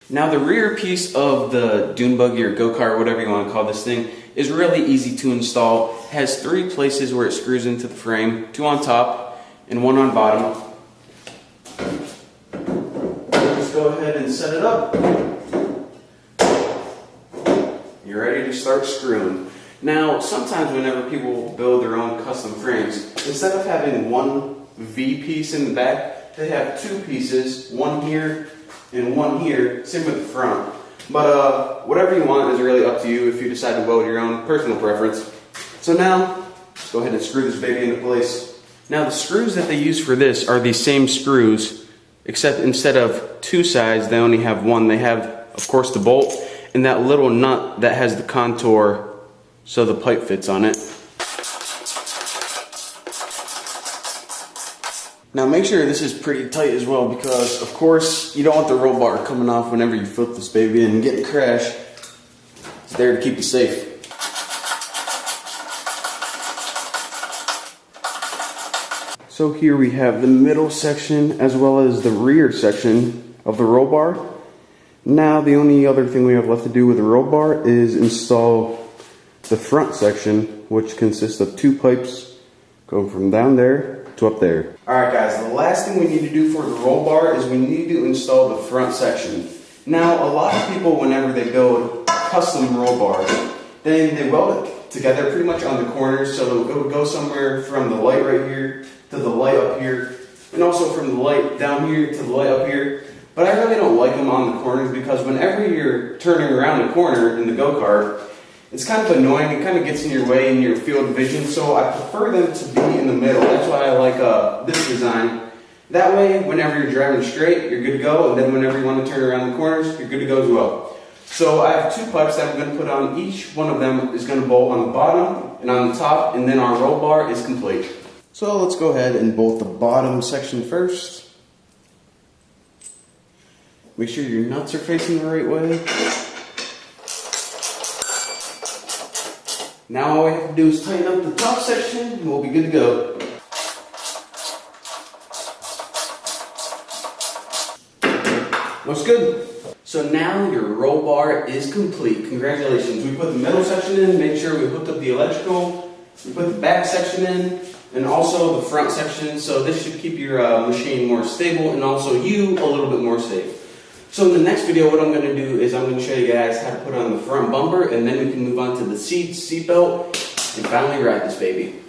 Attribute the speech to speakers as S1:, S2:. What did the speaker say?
S1: Now the rear piece of the dune buggy or go-kart, whatever you want to call this thing, is really easy to install. It has 3 places where it screws into the frame, 2 on top and 1 on bottom. Let's go ahead and set it up. You're ready to start screwing. Now, sometimes whenever people build their own custom frames, instead of having one V piece in the back, they have 2 pieces, one here and one here, same with the front. But whatever you want is really up to you if you decide to weld your own personal preference. So now, let's go ahead and screw this baby into place. Now the screws that they use for this are these same screws, except instead of 2 sides, they only have 1. They have, of course, the bolt and that little nut that has the contour so the pipe fits on it. Now make sure this is pretty tight as well, because of course you don't want the roll bar coming off whenever you flip this baby and get a crash. It's there to keep you safe. So here we have the middle section as well as the rear section of the roll bar. Now the only other thing we have left to do with the roll bar is install the front section, which consists of 2 pipes going from down there to up there. Alright guys, the last thing we need to do for the roll bar is we need to install the front section. Now a lot of people, whenever they build custom roll bars, then they weld it together pretty much on the corners, so it would go somewhere from the light right here to the light up here, and also from the light down here to the light up here. But I really don't like them on the corners, because whenever you're turning around the corner in the go-kart, it's kind of annoying. It kind of gets in your way in your field of vision, so I prefer them to be in the middle. That's why I like this design. That way, whenever you're driving straight, you're good to go, and then whenever you want to turn around the corners, you're good to go as well. So I have 2 pipes that I'm going to put on. Each one of them is going to bolt on the bottom and on the top, and then our roll bar is complete. So let's go ahead and bolt the bottom section first. Make sure your nuts are facing the right way. Now all we have to do is tighten up the top section and we'll be good to go. Looks good. So now your roll bar is complete. Congratulations. We put the middle section in, made sure we hooked up the electrical, we put the back section in, and also the front section. So this should keep your machine more stable and also you a little bit more safe. So in the next video, what I'm going to do is I'm going to show you guys how to put on the front bumper, and then we can move on to the seat belt, and finally ride this baby.